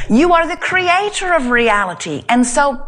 You are the creator of reality. And so,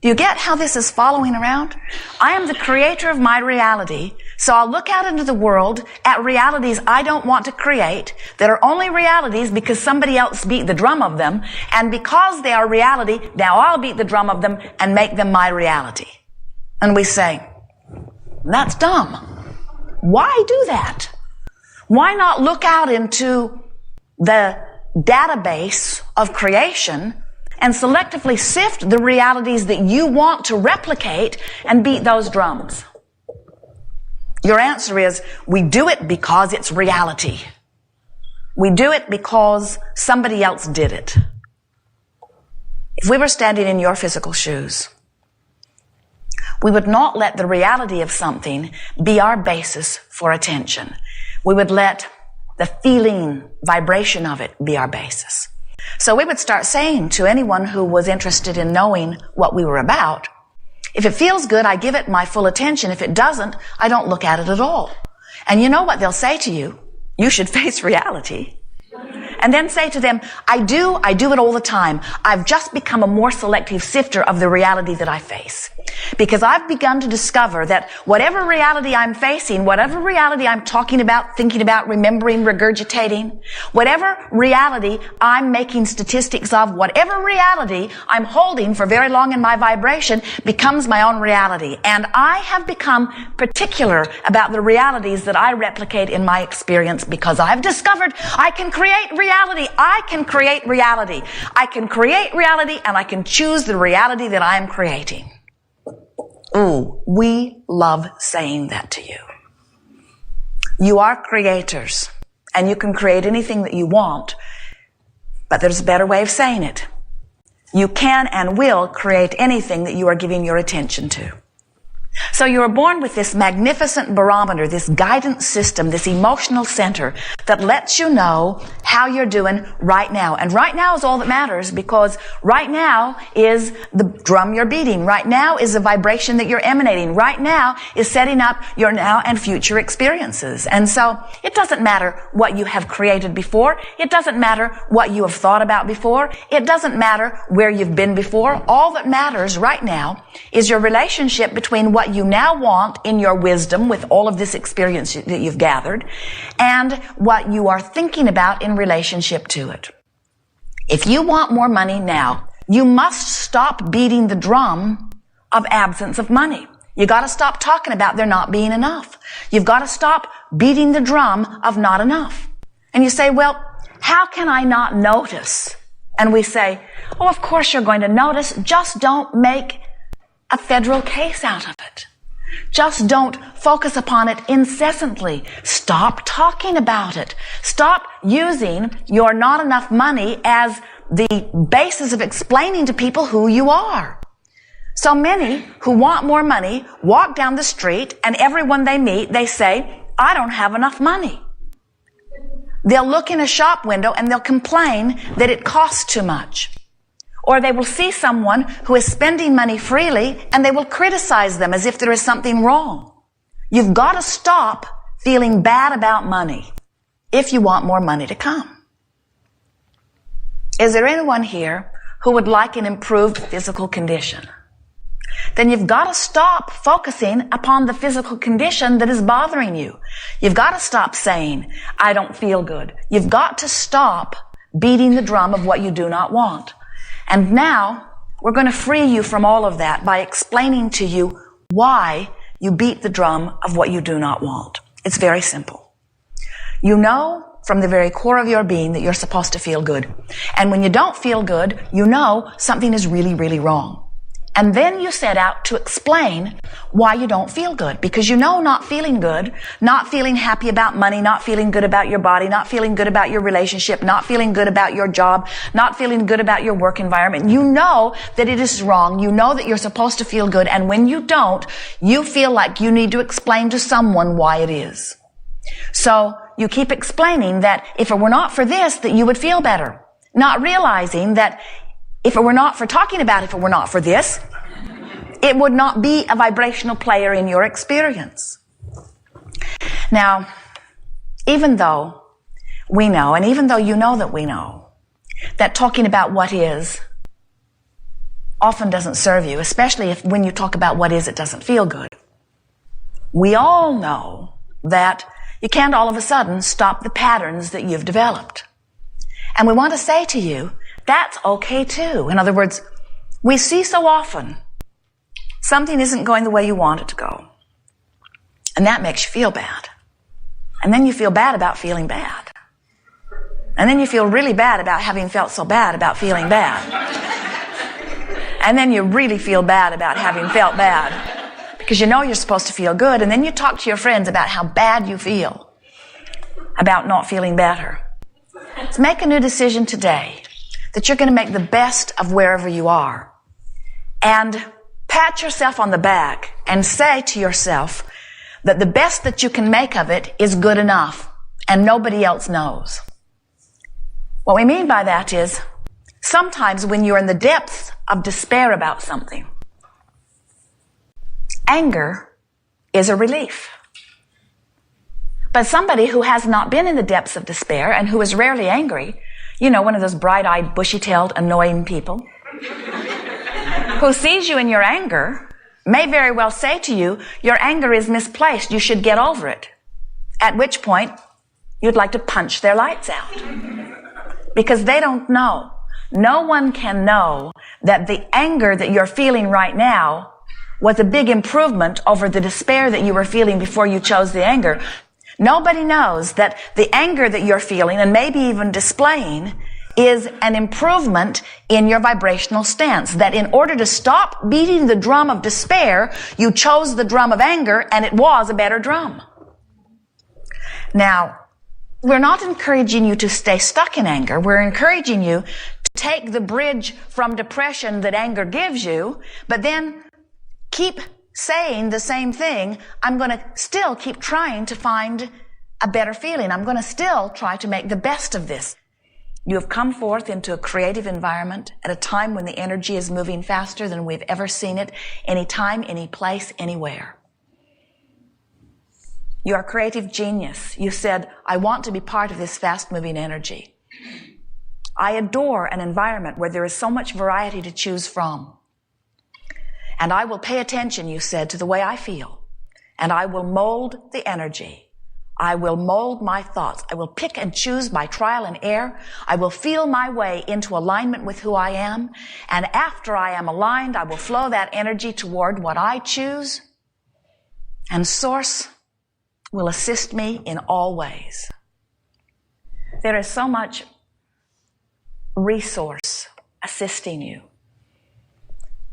do you get how this is following around? I am the creator of my reality, so I'll look out into the world at realities I don't want to create that are only realities because somebody else beat the drum of them, and because they are reality, now I'll beat the drum of them and make them my reality. And we say, that's dumb. Why do that? Why not look out into the database of creation and selectively sift the realities that you want to replicate and beat those drums? Your answer is, we do it because it's reality. We do it because somebody else did it. If we were standing in your physical shoes, we would not let the reality of something be our basis for attention. We would let the feeling, vibration of it be our basis. So we would start saying to anyone who was interested in knowing what we were about, if it feels good, I give it my full attention. If it doesn't, I don't look at it at all. And you know what they'll say to you? You should face reality. And then say to them, I do it all the time. I've just become a more selective sifter of the reality that I face. Because I've begun to discover that whatever reality I'm facing, whatever reality I'm talking about, thinking about, remembering, regurgitating, whatever reality I'm making statistics of, whatever reality I'm holding for very long in my vibration becomes my own reality. And I have become particular about the realities that I replicate in my experience because I've discovered I can create reality. I can create reality. I can create reality, and I can choose the reality that I am creating. Ooh, we love saying that to you. You are creators, and you can create anything that you want, but there's a better way of saying it. You can and will create anything that you are giving your attention to. So you are born with this magnificent barometer, this guidance system, this emotional center that lets you know how you're doing right now. And right now is all that matters, because right now is the drum you're beating. Right now is the vibration that you're emanating. Right now is setting up your now and future experiences. And so it doesn't matter what you have created before. It doesn't matter what you have thought about before. It doesn't matter where you've been before. All that matters right now is your relationship between what you now want in your wisdom with all of this experience that you've gathered and what you are thinking about in relationship to it. If you want more money now, you must stop beating the drum of absence of money. You got to stop talking about there not being enough. You've got to stop beating the drum of not enough. And you say, well, how can I not notice? And we say, oh, of course you're going to notice. Just don't make a federal case out of it. Just don't focus upon it incessantly. Stop talking about it. Stop using your not enough money as the basis of explaining to people who you are. So many who want more money walk down the street, and everyone they meet, they say, I don't have enough money. They'll look in a shop window and they'll complain that it costs too much. Or they will see someone who is spending money freely and they will criticize them as if there is something wrong. You've got to stop feeling bad about money if you want more money to come. Is there anyone here who would like an improved physical condition? Then you've got to stop focusing upon the physical condition that is bothering you. You've got to stop saying, I don't feel good. You've got to stop beating the drum of what you do not want. And now, we're going to free you from all of that by explaining to you why you beat the drum of what you do not want. It's very simple. You know from the very core of your being that you're supposed to feel good. And when you don't feel good, you know something is really, really wrong. And then you set out to explain why you don't feel good. Because you know not feeling good, not feeling happy about money, not feeling good about your body, not feeling good about your relationship, not feeling good about your job, not feeling good about your work environment. You know that it is wrong. You know that you're supposed to feel good. And when you don't, you feel like you need to explain to someone why it is. So you keep explaining that if it were not for this, that you would feel better. Not realizing that if it were not for talking about, if it were not for this, it would not be a vibrational player in your experience. Now, even though we know, and even though you know that we know, that talking about what is often doesn't serve you, especially if when you talk about what is, it doesn't feel good. We all know that you can't all of a sudden stop the patterns that you've developed. And we want to say to you, that's okay too. In other words, we see so often something isn't going the way you want it to go. And that makes you feel bad. And then you feel bad about feeling bad. And then you feel really bad about having felt so bad about feeling bad. And then you really feel bad about having felt bad because you know you're supposed to feel good. And then you talk to your friends about how bad you feel about not feeling better. So make a new decision today that you're going to make the best of wherever you are. And pat yourself on the back and say to yourself that the best that you can make of it is good enough and nobody else knows. What we mean by that is sometimes when you're in the depths of despair about something, anger is a relief. But somebody who has not been in the depths of despair and who is rarely angry, you know, one of those bright-eyed, bushy-tailed, annoying people, who sees you in your anger may very well say to you, your anger is misplaced, you should get over it. At which point, you'd like to punch their lights out. Because they don't know. No one can know that the anger that you're feeling right now was a big improvement over the despair that you were feeling before you chose the anger. Nobody knows that the anger that you're feeling and maybe even displaying is an improvement in your vibrational stance. That in order to stop beating the drum of despair, you chose the drum of anger and it was a better drum. Now, we're not encouraging you to stay stuck in anger. We're encouraging you to take the bridge from depression that anger gives you, but then keep saying the same thing. I'm going to still keep trying to find a better feeling. I'm going to still try to make the best of this. You have come forth into a creative environment at a time when the energy is moving faster than we've ever seen it, any time, any place, anywhere. You are a creative genius. You said, I want to be part of this fast-moving energy. I adore an environment where there is so much variety to choose from. And I will pay attention, you said, to the way I feel. And I will mold the energy. I will mold my thoughts. I will pick and choose by trial and error. I will feel my way into alignment with who I am. And after I am aligned, I will flow that energy toward what I choose. And Source will assist me in all ways. There is so much resource assisting you.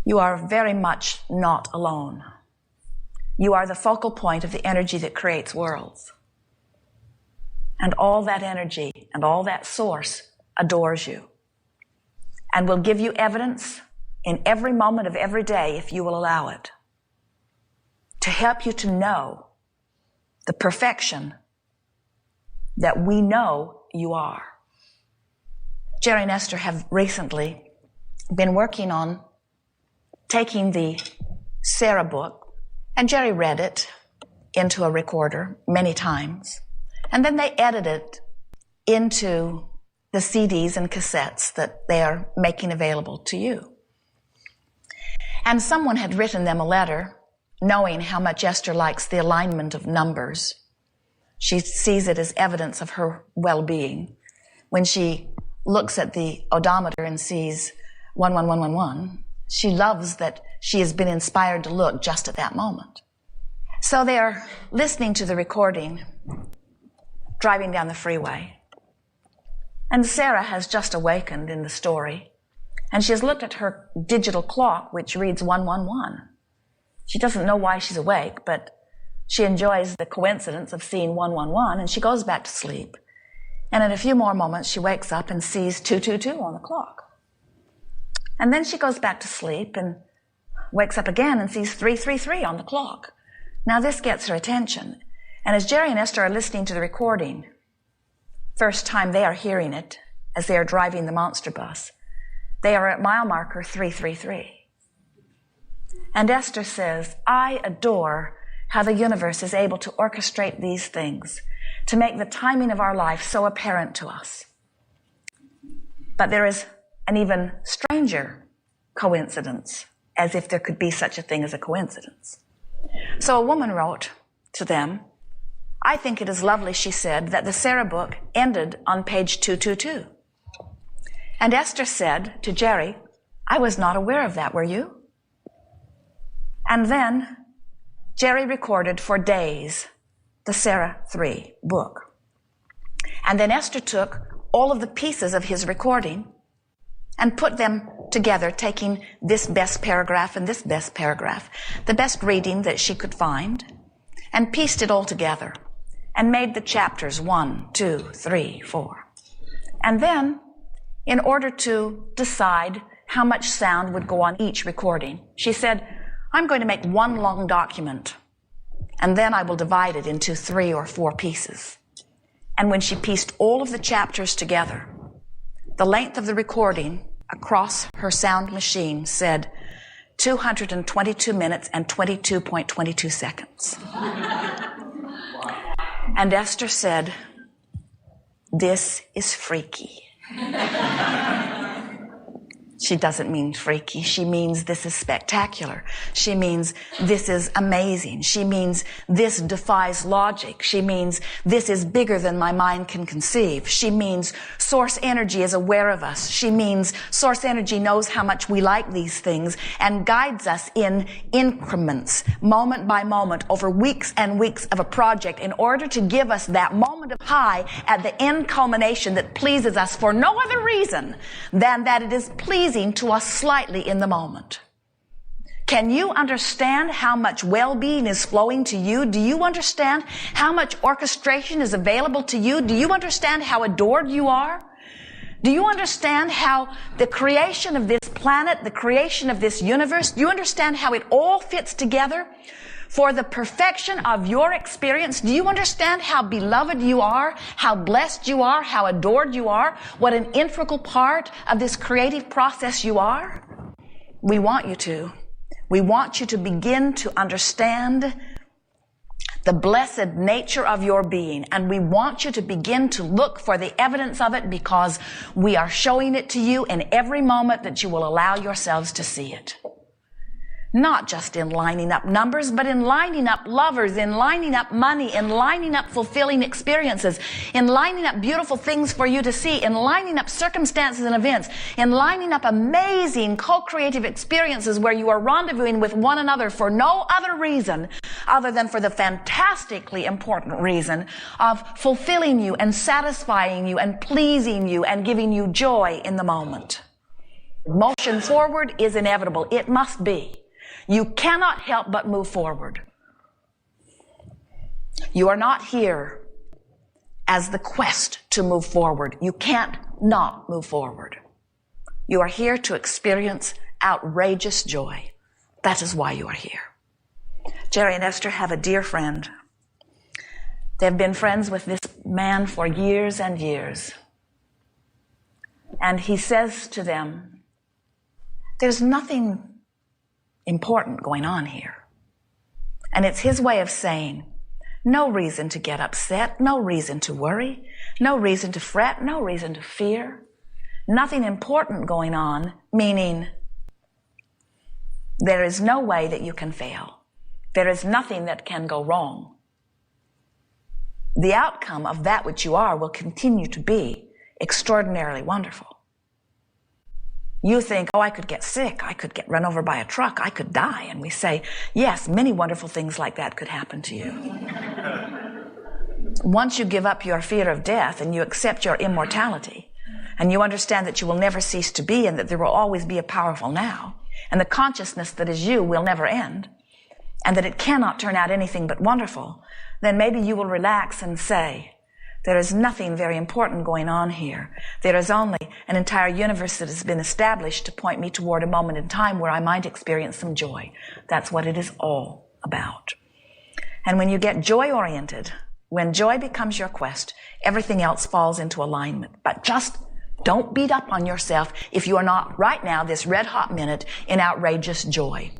You are very much not alone. You are the focal point of the energy that creates worlds. And all that energy and all that source adores you and will give you evidence in every moment of every day, if you will allow it, to help you to know the perfection that we know you are. Jerry and Esther have recently been working on taking the Sarah book, and Jerry read it into a recorder many times. And then they edit it into the CDs and cassettes that they are making available to you. And someone had written them a letter knowing how much Esther likes the alignment of numbers. She sees it as evidence of her well-being. When she looks at the odometer and sees 11111, she loves that she has been inspired to look just at that moment. So they're listening to the recording, driving down the freeway. And Sarah has just awakened in the story, and she has looked at her digital clock, which reads 111. She doesn't know why she's awake, but she enjoys the coincidence of seeing 111, and she goes back to sleep. And in a few more moments, she wakes up and sees 222 on the clock. And then she goes back to sleep and wakes up again and sees 333 on the clock. Now this gets her attention. And as Jerry and Esther are listening to the recording, first time they are hearing it as they are driving the monster bus, they are at mile marker 333. And Esther says, I adore how the universe is able to orchestrate these things to make the timing of our life so apparent to us. But there is an even stranger coincidence, as if there could be such a thing as a coincidence. So a woman wrote to them, "I think it is lovely," she said, "that the Sarah book ended on page 222. And Esther said to Jerry, "I was not aware of that, were you?" And then Jerry recorded for days the Sarah 3 book. And then Esther took all of the pieces of his recording and put them together, taking this best paragraph and this best paragraph, the best reading that she could find, and pieced it all together and made the chapters 1, 2, 3, 4. And then, in order to decide how much sound would go on each recording, she said, "I'm going to make one long document, and then I will divide it into 3 or 4 pieces." And when she pieced all of the chapters together, the length of the recording across her sound machine said 222 minutes and 22.22 seconds. And Esther said, "This is freaky." She doesn't mean freaky. She means this is spectacular. She means this is amazing. She means this defies logic. She means this is bigger than my mind can conceive. She means source energy is aware of us. She means source energy knows how much we like these things and guides us in increments, moment by moment, over weeks and weeks of a project in order to give us that moment of high at the end culmination that pleases us for no other reason than that it is pleasing to us slightly in the moment. Can you understand how much well-being is flowing to you? Do you understand how much orchestration is available to you? Do you understand how adored you are? Do you understand how the creation of this planet, the creation of this universe, do you understand how it all fits together for the perfection of your experience? Do you understand how beloved you are, how blessed you are, how adored you are, what an integral part of this creative process you are? We want you to. We want you to begin to understand the blessed nature of your being, and we want you to begin to look for the evidence of it, because we are showing it to you in every moment that you will allow yourselves to see it. Not just in lining up numbers, but in lining up lovers, in lining up money, in lining up fulfilling experiences, in lining up beautiful things for you to see, in lining up circumstances and events, in lining up amazing co-creative experiences where you are rendezvousing with one another for no other reason other than for the fantastically important reason of fulfilling you and satisfying you and pleasing you and giving you joy in the moment. Motion forward is inevitable. It must be. You cannot help but move forward. You are not here as the quest to move forward. You can't not move forward. You are here to experience outrageous joy. That is why you are here. Jerry and Esther have a dear friend. They've been friends with this man for years and years. And he says to them, "There's nothing important going on here." And it's his way of saying, no reason to get upset, no reason to worry, no reason to fret, no reason to fear. Nothing important going on, meaning there is no way that you can fail. There is nothing that can go wrong. The outcome of that which you are will continue to be extraordinarily wonderful. You think, "Oh, I could get sick, I could get run over by a truck, I could die." And we say, yes, many wonderful things like that could happen to you. Once you give up your fear of death and you accept your immortality, and you understand that you will never cease to be and that there will always be a powerful now, and the consciousness that is you will never end, and that it cannot turn out anything but wonderful, then maybe you will relax and say, there is nothing very important going on here. There is only an entire universe that has been established to point me toward a moment in time where I might experience some joy. That's what it is all about. And when you get joy-oriented, when joy becomes your quest, everything else falls into alignment. But just don't beat up on yourself if you are not right now, this red-hot minute, in outrageous joy.